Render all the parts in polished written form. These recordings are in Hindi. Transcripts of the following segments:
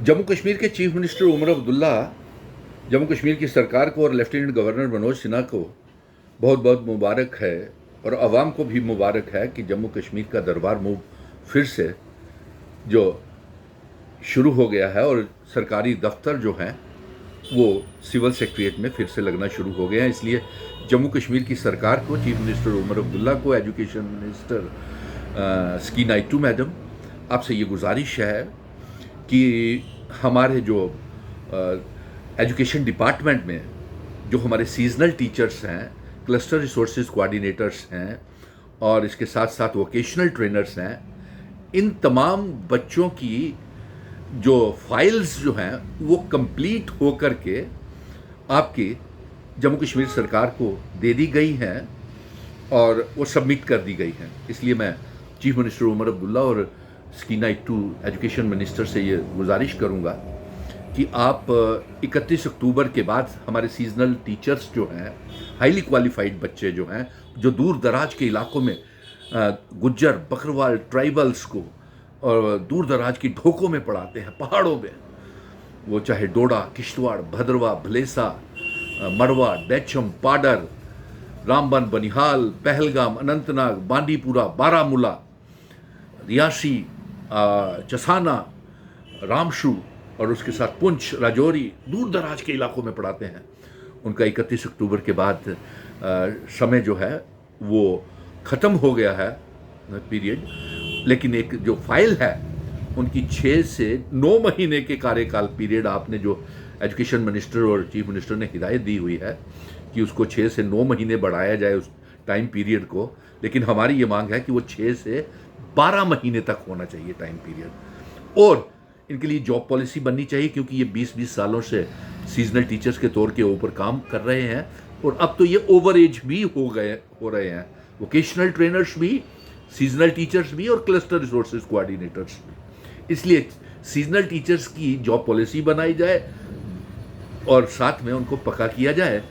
जम्मू कश्मीर के चीफ मिनिस्टर उमर अब्दुल्ला जम्मू कश्मीर की सरकार को और लेफ्टिनेंट गवर्नर मनोज सिन्हा को बहुत बहुत मुबारक है और आवाम को भी मुबारक है कि जम्मू कश्मीर का दरबार मूव फिर से जो शुरू हो गया है और सरकारी दफ्तर जो हैं वो सिविल सेक्रेटरीट में फिर से लगना शुरू हो गए हैं। इसलिए जम्मू कश्मीर की सरकार को, चीफ मिनिस्टर उमर अब्दुल्ला को, education minister Sakina Itoo madam, आपसे ये गुजारिश है कि हमारे जो एजुकेशन डिपार्टमेंट में जो हमारे सीजनल टीचर्स हैं, क्लस्टर रिसोर्सेज कोऑर्डिनेटर्स हैं और इसके साथ साथ वोकेशनल ट्रेनर्स हैं, इन तमाम बच्चों की जो फाइल्स जो हैं वो कंप्लीट हो कर के आपकी जम्मू कश्मीर सरकार को दे दी गई हैं और वो सबमिट कर दी गई हैं। इसलिए मैं चीफ मिनिस्टर उमर अब्दुल्ला और स्कीना इट्टू एजुकेशन मिनिस्टर से ये गुजारिश करूंगा कि आप 31 अक्टूबर के बाद हमारे सीजनल टीचर्स जो हैं, हाईली क्वालिफाइड बच्चे जो हैं, जो दूर दराज के इलाकों में गुज्जर, बकरवाल, ट्राइबल्स को और दूर दराज की ढोकों में पढ़ाते हैं, पहाड़ों में, वो चाहे डोडा, किश्तवाड़, भद्रवा, भलेसा, मरवा, डेचम, पाडर, रामबन, बनिहाल, पहलगाम, अनंतनाग, बांदीपुरा, बारामूला, रियासी, चसाना, रामशू और उसके साथ पुंछ, राजौरी, दूर दराज के इलाकों में पढ़ाते हैं। उनका 31 अक्टूबर के बाद समय जो है वो ख़त्म हो गया है पीरियड, लेकिन एक जो फाइल है उनकी 6 से 9 महीने के कार्यकाल पीरियड आपने जो एजुकेशन मिनिस्टर और चीफ मिनिस्टर ने हिदायत दी हुई है कि उसको 6 से 9 महीने बढ़ाया जाए उस टाइम पीरियड को, लेकिन हमारी ये मांग है कि वो 6 से 12 महीने तक होना चाहिए टाइम पीरियड। और इनके लिए जॉब पॉलिसी बननी चाहिए क्योंकि ये 20-20 सालों से सीजनल टीचर्स के तौर के ऊपर काम कर रहे हैं और अब तो ये ओवर एज भी हो रहे हैं, वोकेशनल ट्रेनर्स भी, सीजनल टीचर्स भी और क्लस्टर रिसोर्सेज कोऑर्डिनेटर्स भी। इसलिए सीजनल टीचर्स की जॉब पॉलिसी बनाई जाए और साथ में उनको पक्का किया जाए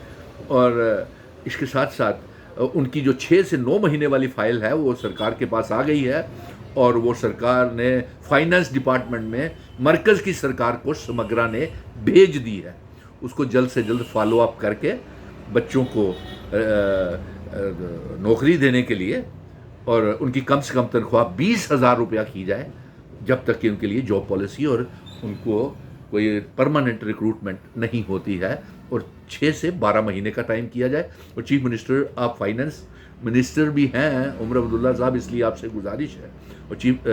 और इसके साथ साथ उनकी जो 6 से 9 महीने वाली फाइल है वो सरकार के पास आ गई है और वो सरकार ने फाइनेंस डिपार्टमेंट में मरकज़ की सरकार को समग्रा ने भेज दी है। उसको जल्द से जल्द फॉलो अप करके बच्चों को नौकरी देने के लिए और उनकी कम से कम तनख्वाह 20,000 रुपया की जाए जब तक कि उनके लिए जॉब पॉलिसी और उनको कोई परमानेंट रिक्रूटमेंट नहीं होती है और 6 से 12 महीने का टाइम किया जाए। और चीफ मिनिस्टर, आप फाइनेंस मिनिस्टर भी हैं उमर अब्दुल्ला साहब, इसलिए आपसे गुजारिश है और chief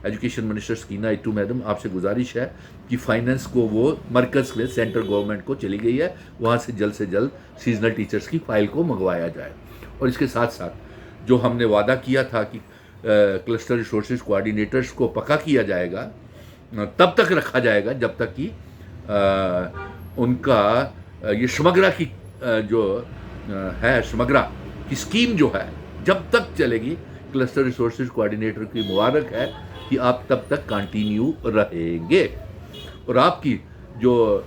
education minister Sakina Itoo madam, आपसे गुजारिश है कि फाइनेंस को वो मरकज़ में सेंट्रल गवर्नमेंट को चली गई है, वहाँ से जल्द सीजनल टीचर्स की फाइल को मंगवाया जाए। और इसके साथ साथ जो हमने वादा किया था कि क्लस्टर रिसोर्सेज कोऑर्डिनेटर्स को पक्का किया जाएगा, तब तक रखा जाएगा जब तक कि उनका ये समग्रा की जो है, समग्रा की स्कीम जो है जब तक चलेगी। क्लस्टर रिसोर्सेज कोऑर्डिनेटर की मुबारक है कि आप तब तक कंटिन्यू रहेंगे और आपकी जो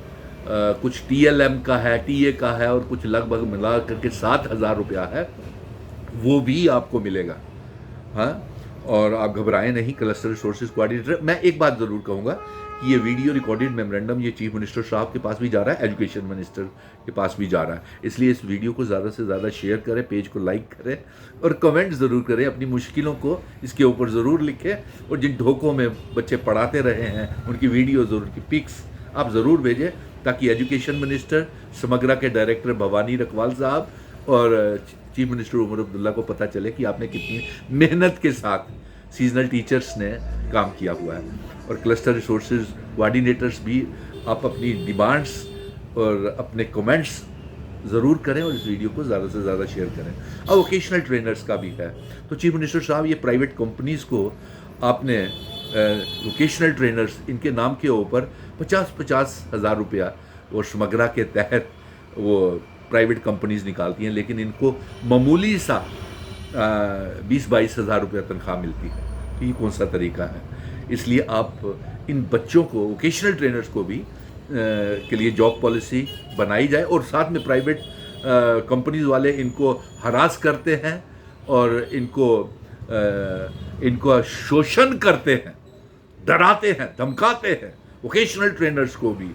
कुछ TLM का है, TA का है और कुछ लगभग मिला करके 7,000 रुपया है, वो भी आपको मिलेगा। हाँ, और आप घबराएं नहीं क्लस्टर रिसोर्सेज कोऑर्डिनेटर। मैं एक बात ज़रूर कहूँगा कि ये वीडियो रिकॉर्डेड मेमोरेंडम ये चीफ मिनिस्टर साहब के पास भी जा रहा है, एजुकेशन मिनिस्टर के पास भी जा रहा है, इसलिए इस वीडियो को ज़्यादा से ज़्यादा शेयर करें, पेज को लाइक करें और कमेंट ज़रूर करें, अपनी मुश्किलों को इसके ऊपर ज़रूर लिखें और जिन ढोकों में बच्चे पढ़ाते रहे हैं उनकी वीडियो ज़रूर, की पिक्स आप ज़रूर भेजें ताकि एजुकेशन मिनिस्टर, समग्रा के डायरेक्टर भवानी रखवाल साहब और चीफ मिनिस्टर उमर अब्दुल्ला को पता चले कि आपने कितनी मेहनत के साथ सीजनल टीचर्स ने काम किया हुआ है। और क्लस्टर रिसोर्सेज कोऑर्डिनेटर्स भी आप अपनी डिमांड्स और अपने कमेंट्स ज़रूर करें और इस वीडियो को ज़्यादा से ज़्यादा शेयर करें। अब वोकेशनल ट्रेनर्स का भी है, तो चीफ मिनिस्टर साहब ये प्राइवेट कंपनीज़ को आपने वोकेशनल ट्रेनर्स, इनके नाम के ऊपर 50-50 हज़ार रुपया वो समग्रा के तहत वो प्राइवेट कंपनीज निकालती हैं, लेकिन इनको मामूली सा 20-22 हज़ार रुपया तनख्वाह मिलती है। तो ये कौन सा तरीका है? इसलिए आप इन बच्चों को, वोकेशनल ट्रेनर्स को भी के लिए जॉब पॉलिसी बनाई जाए और साथ में प्राइवेट कंपनीज वाले इनको हरास करते हैं और इनको शोषण करते हैं, डराते हैं, धमकाते हैं, वोकेशनल ट्रेनर्स को भी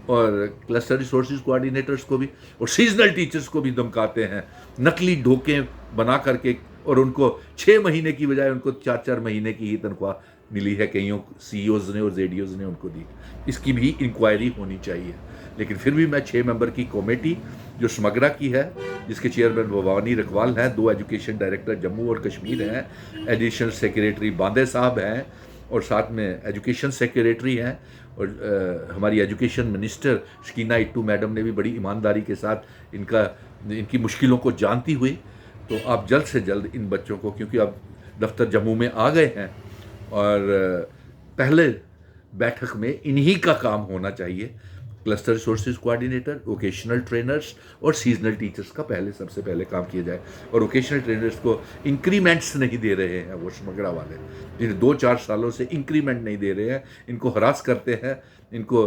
और क्लस्टर रिसोर्सेज कोऑर्डिनेटर्स को भी और सीजनल टीचर्स को भी धमकाते हैं, नकली ढोके बना करके, और उनको 6 महीने की बजाय उनको 4-4 महीने की ही तनख्वाह मिली है, कईयों CEOs ने और ZDOs ने उनको दी। इसकी भी इंक्वायरी होनी चाहिए। लेकिन फिर भी मैं 6 मेंबर की कमेटी जो समग्रा की है, जिसके चेयरमैन भवानी रखवाल हैं, 2 एजुकेशन डायरेक्टर जम्मू और कश्मीर हैं, एडिशनल सेक्रेटरी बांदे साहब हैं, और साथ में एजुकेशन सेक्रेटरी हैं, और हमारी education minister Shakina it to madam ने भी बड़ी ईमानदारी के साथ इनकी मुश्किलों को जानती हुई, तो आप जल्द से जल्द इन बच्चों को, क्योंकि अब दफ्तर जम्मू में आ गए हैं और पहले बैठक में इन्हीं का काम होना चाहिए, cluster resources coordinator, vocational trainers और सीजनल टीचर्स का सबसे पहले काम किया जाए। और वोकेशनल ट्रेनर्स को इंक्रीमेंट्स नहीं दे रहे हैं वो समग्रा वाले, जिन्हें 2-4 सालों से इंक्रीमेंट नहीं दे रहे हैं, इनको हरास करते हैं, इनको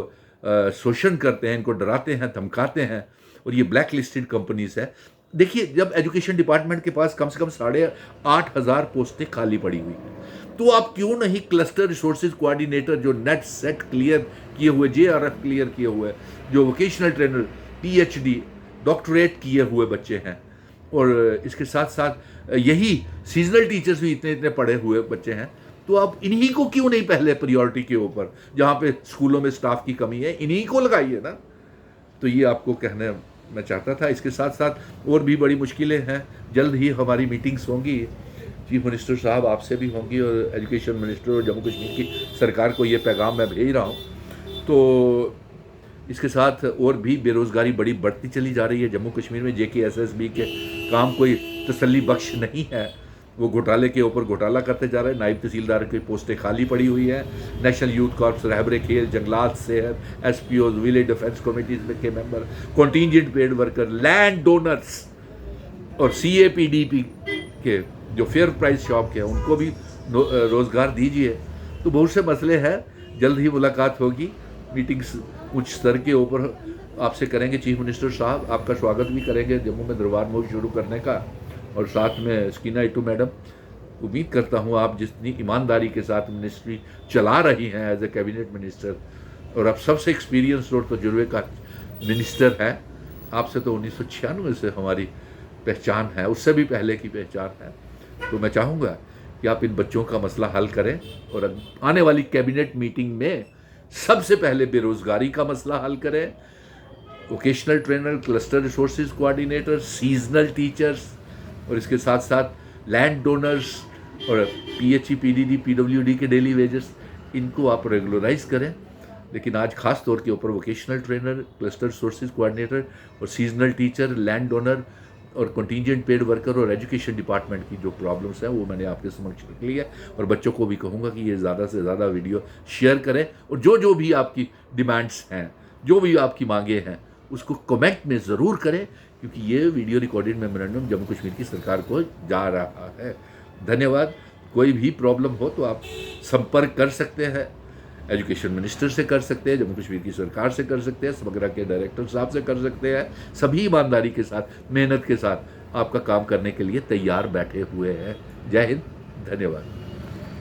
शोषण करते हैं, इनको डराते हैं, धमकाते हैं, और ये ब्लैक लिस्टेड कंपनीज है। देखिए, जब एजुकेशन डिपार्टमेंट के पास कम से कम 8,500 पोस्टें खाली पड़ी हुई हैं, तो आप क्यों नहीं क्लस्टर रिसोर्सेज कोऑर्डिनेटर जो नेट सेट क्लियर किए हुए, JRF क्लियर किए हुए, जो वोकेशनल ट्रेनर PhD डॉक्टरेट किए हुए बच्चे हैं, और इसके साथ साथ यही सीजनल टीचर्स भी इतने पढ़े हुए बच्चे हैं, तो आप इन्हीं को क्यों नहीं पहले प्रायोरिटी के ऊपर, जहाँ पे स्कूलों में स्टाफ की कमी है, इन्हीं को लगाइए ना। तो ये आपको कहने मैं चाहता था। इसके साथ साथ और भी बड़ी मुश्किलें हैं, जल्द ही हमारी मीटिंग्स होंगी, चीफ मिनिस्टर साहब आपसे भी होंगी, और एजुकेशन मिनिस्टर और जम्मू कश्मीर की सरकार को ये पैगाम मैं भेज रहा हूँ। तो इसके साथ और भी बेरोज़गारी बड़ी बढ़ती चली जा रही है जम्मू कश्मीर में। JKSSB के काम कोई तसल्ली बख्श नहीं है, वो घोटाले के ऊपर घोटाला करते जा रहे हैं। नायब तहसीलदार की पोस्टें खाली पड़ी हुई हैं, नेशनल यूथ कॉर्प्स, रहबरे खेल, जंगलात, सेहत, SPOs, विलेज डिफेंस कमेटीज के member, contingent paid worker, land donors और CAPDP के जो फेयर प्राइस शॉप के हैं, उनको भी रोज़गार दीजिए। तो बहुत से मसले हैं, जल्द ही मुलाकात होगी, मीटिंग्स उच्च स्तर के ऊपर आपसे करेंगे। चीफ मिनिस्टर साहब आपका स्वागत भी करेंगे जम्मू में दरबार मूव शुरू करने का, और साथ में शकीना इट्टू मैडम, उम्मीद करता हूँ आप जितनी ईमानदारी के साथ मिनिस्ट्री चला रही हैं एज ए कैबिनेट मिनिस्टर, और आप सबसे एक्सपीरियंस और तजुर्बे का मिनिस्टर है, आपसे तो 1996 से हमारी पहचान है, उससे भी पहले की पहचान है। तो मैं चाहूँगा कि आप इन बच्चों का मसला हल करें, और आने वाली कैबिनेट मीटिंग में सबसे पहले बेरोज़गारी का मसला हल करें, vocational trainer, cluster resources coordinator, seasonal teachers, और इसके साथ साथ लैंड डोनर्स और PHE, PDD, PWD के डेली वेजेस, इनको आप रेगुलराइज करें। लेकिन आज खास तौर के ऊपर vocational trainer, cluster resources coordinator और सीजनल टीचर, लैंड डोनर और कंटीजेंट पेड वर्कर और एजुकेशन डिपार्टमेंट की जो प्रॉब्लम्स हैं वो मैंने आपके समक्ष रख ली है। और बच्चों को भी कहूँगा कि ये ज़्यादा से ज़्यादा वीडियो शेयर करें, और जो भी आपकी डिमांड्स हैं, जो भी आपकी मांगे हैं, उसको कमेंट में ज़रूर करें, क्योंकि ये video recorded memorandum Jammu Kashmir की सरकार को जा रहा है। धन्यवाद। कोई भी प्रॉब्लम हो तो आप संपर्क कर सकते हैं, एजुकेशन मिनिस्टर से कर सकते हैं, जम्मू कश्मीर की सरकार से कर सकते हैं, समग्रा के डायरेक्टर साहब से कर सकते हैं। सभी ईमानदारी के साथ, मेहनत के साथ आपका काम करने के लिए तैयार बैठे हुए हैं। जय हिंद, धन्यवाद।